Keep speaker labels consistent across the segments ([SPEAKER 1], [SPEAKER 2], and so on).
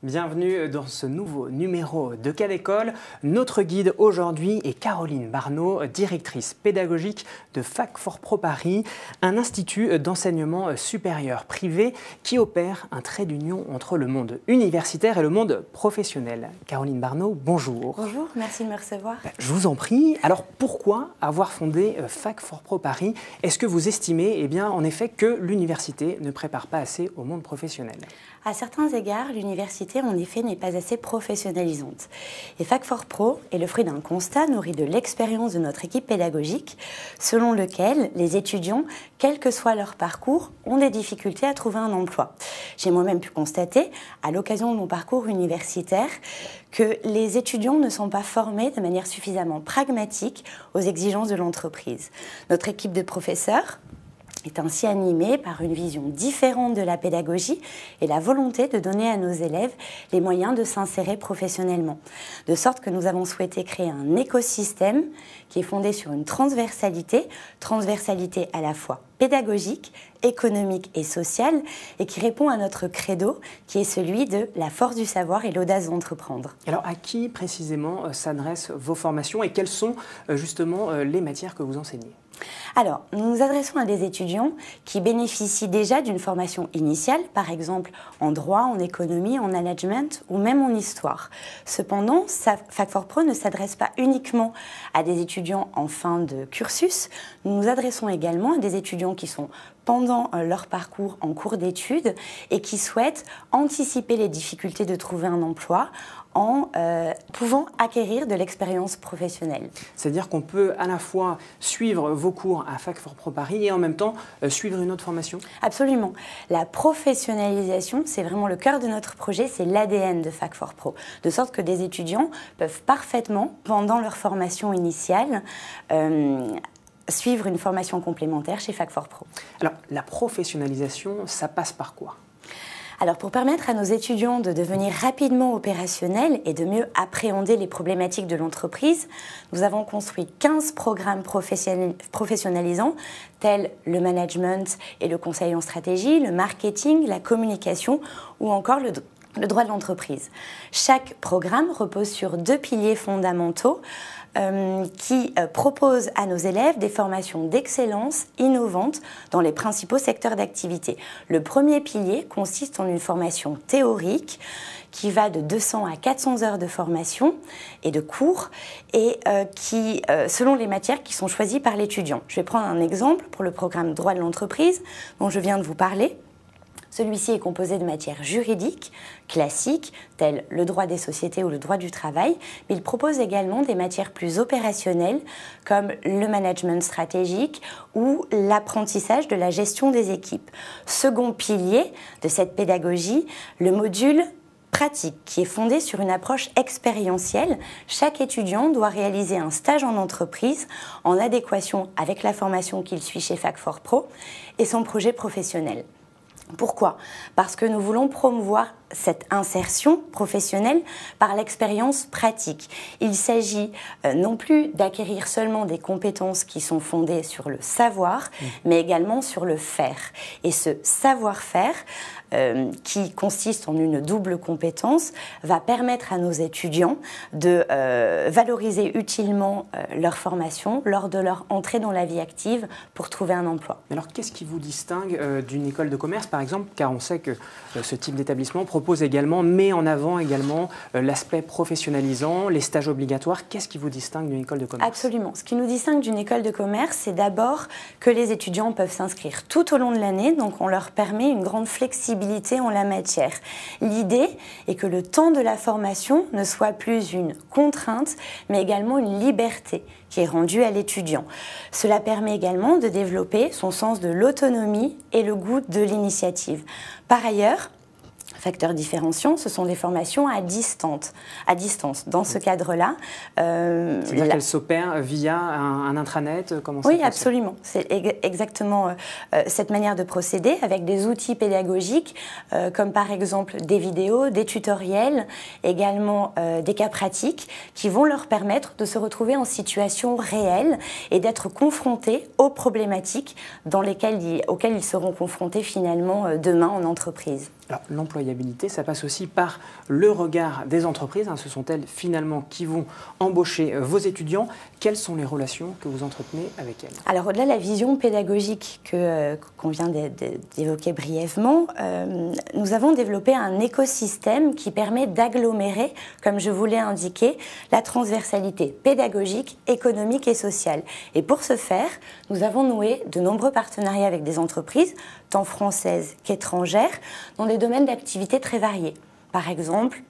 [SPEAKER 1] Bienvenue dans ce nouveau numéro de Cas d'école. Notre guide aujourd'hui est Caroline Barneau, directrice pédagogique de Fac4Pro Paris, un institut d'enseignement supérieur privé qui opère un trait d'union entre le monde universitaire et le monde professionnel. Caroline Barneau, bonjour.
[SPEAKER 2] Bonjour, merci de me recevoir.
[SPEAKER 1] Je vous en prie. Alors pourquoi avoir fondé Fac4Pro Paris? Est-ce que vous estimez en effet que l'université ne prépare pas assez au monde professionnel?
[SPEAKER 2] À certains égards, l'université, en effet, n'est pas assez professionnalisante. Et Fac4Pro est le fruit d'un constat nourri de l'expérience de notre équipe pédagogique, selon lequel les étudiants, quel que soit leur parcours, ont des difficultés à trouver un emploi. J'ai moi-même pu constater, à l'occasion de mon parcours universitaire, que les étudiants ne sont pas formés de manière suffisamment pragmatique aux exigences de l'entreprise. Notre équipe de professeurs est ainsi animée par une vision différente de la pédagogie et la volonté de donner à nos élèves les moyens de s'insérer professionnellement. De sorte que nous avons souhaité créer un écosystème qui est fondé sur une transversalité à la fois pédagogique, économique et sociale, et qui répond à notre credo, qui est celui de la force du savoir et l'audace d'entreprendre.
[SPEAKER 1] Alors à qui précisément s'adressent vos formations et quelles sont justement les matières que vous enseignez ?
[SPEAKER 2] Alors, nous nous adressons à des étudiants qui bénéficient déjà d'une formation initiale, par exemple en droit, en économie, en management ou même en histoire. Cependant, Fac4Pro ne s'adresse pas uniquement à des étudiants en fin de cursus. Nous nous adressons également à des étudiants qui sont pendant leur parcours en cours d'études et qui souhaitent anticiper les difficultés de trouver un emploi en pouvant acquérir de l'expérience professionnelle.
[SPEAKER 1] C'est-à-dire qu'on peut à la fois suivre vos cours à Fac4Pro Paris et en même temps suivre une autre formation ?
[SPEAKER 2] Absolument. La professionnalisation, c'est vraiment le cœur de notre projet, c'est l'ADN de Fac4Pro. De sorte que des étudiants peuvent parfaitement, pendant leur formation initiale, suivre une formation complémentaire chez Fac4Pro.
[SPEAKER 1] Alors, la professionnalisation, ça passe par quoi ?
[SPEAKER 2] Alors, pour permettre à nos étudiants de devenir rapidement opérationnels et de mieux appréhender les problématiques de l'entreprise, nous avons construit 15 programmes professionnalisants, tels le management et le conseil en stratégie, le marketing, la communication ou encore le droit de l'entreprise. Chaque programme repose sur 2 piliers fondamentaux qui proposent à nos élèves des formations d'excellence innovantes dans les principaux secteurs d'activité. Le premier pilier consiste en une formation théorique qui va de 200 à 400 heures de formation et de cours et qui, selon les matières qui sont choisies par l'étudiant. Je vais prendre un exemple pour le programme droit de l'entreprise dont je viens de vous parler. Celui-ci est composé de matières juridiques, classiques, telles le droit des sociétés ou le droit du travail, mais il propose également des matières plus opérationnelles, comme le management stratégique ou l'apprentissage de la gestion des équipes. Second pilier de cette pédagogie, le module pratique, qui est fondé sur une approche expérientielle. Chaque étudiant doit réaliser un stage en entreprise en adéquation avec la formation qu'il suit chez Fac4Pro et son projet professionnel. Pourquoi ? Parce que nous voulons promouvoir cette insertion professionnelle par l'expérience pratique. Il s'agit non plus d'acquérir seulement des compétences qui sont fondées sur le savoir, mais également sur le faire. Et ce savoir-faire, qui consiste en une double compétence, va permettre à nos étudiants de valoriser utilement leur formation lors de leur entrée dans la vie active pour trouver un emploi.
[SPEAKER 1] Alors qu'est-ce qui vous distingue d'une école de commerce par exemple, car on sait que ce type d'établissement propose également, met en avant également l'aspect professionnalisant, les stages obligatoires. Qu'est-ce qui vous distingue d'une école de commerce ?
[SPEAKER 2] Absolument. Ce qui nous distingue d'une école de commerce, c'est d'abord que les étudiants peuvent s'inscrire tout au long de l'année, donc on leur permet une grande flexibilité en la matière. L'idée est que le temps de la formation ne soit plus une contrainte, mais également une liberté qui est rendue à l'étudiant. Cela permet également de développer son sens de l'autonomie et le goût de l'initiative. Par ailleurs, Facteurs différenciants, ce sont des formations à distance. Dans ce cadre-là...
[SPEAKER 1] C'est-à-dire qu'elles s'opèrent via un intranet, comment ça
[SPEAKER 2] Oui,
[SPEAKER 1] fonctionne?
[SPEAKER 2] absolument. C'est exactement cette manière de procéder avec des outils pédagogiques comme par exemple des vidéos, des tutoriels, également des cas pratiques qui vont leur permettre de se retrouver en situation réelle et d'être confrontés aux problématiques auxquelles ils seront confrontés finalement demain en entreprise.
[SPEAKER 1] Alors, l'employabilité, ça passe aussi par le regard des entreprises. Ce sont elles finalement qui vont embaucher vos étudiants. Quelles sont les relations que vous entretenez avec elles?
[SPEAKER 2] Alors au-delà de la vision pédagogique qu'on vient d'évoquer brièvement, nous avons développé un écosystème qui permet d'agglomérer, comme je vous l'ai indiqué, la transversalité pédagogique, économique et sociale. Et pour ce faire, nous avons noué de nombreux partenariats avec des entreprises, tant françaises qu'étrangères, dans des domaines d'activité très variés. Par exemple,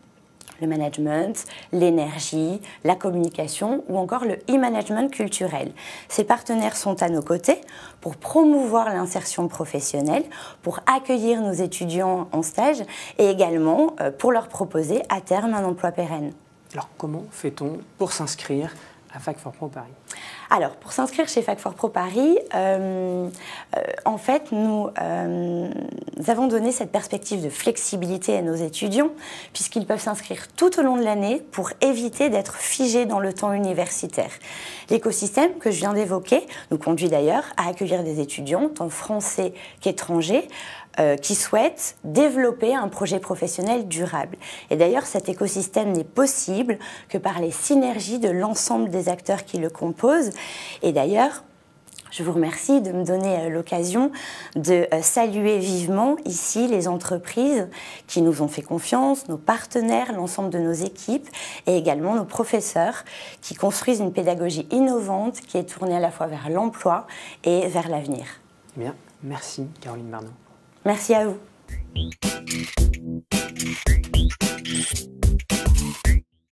[SPEAKER 2] le management, l'énergie, la communication ou encore le e-management culturel. Ces partenaires sont à nos côtés pour promouvoir l'insertion professionnelle, pour accueillir nos étudiants en stage et également pour leur proposer à terme un emploi pérenne.
[SPEAKER 1] Alors comment fait-on pour s'inscrire à Fac4Pro Paris?
[SPEAKER 2] Alors, pour s'inscrire chez Fac4Pro Paris, en fait, nous avons donné cette perspective de flexibilité à nos étudiants, puisqu'ils peuvent s'inscrire tout au long de l'année pour éviter d'être figés dans le temps universitaire. L'écosystème que je viens d'évoquer nous conduit d'ailleurs à accueillir des étudiants, tant français qu'étrangers, qui souhaitent développer un projet professionnel durable. Et d'ailleurs, cet écosystème n'est possible que par les synergies de l'ensemble des acteurs qui le composent. Et d'ailleurs, je vous remercie de me donner l'occasion de saluer vivement ici les entreprises qui nous ont fait confiance, nos partenaires, l'ensemble de nos équipes et également nos professeurs qui construisent une pédagogie innovante qui est tournée à la fois vers l'emploi et vers l'avenir.
[SPEAKER 1] Bien, merci Caroline Barneau.
[SPEAKER 2] Merci à vous.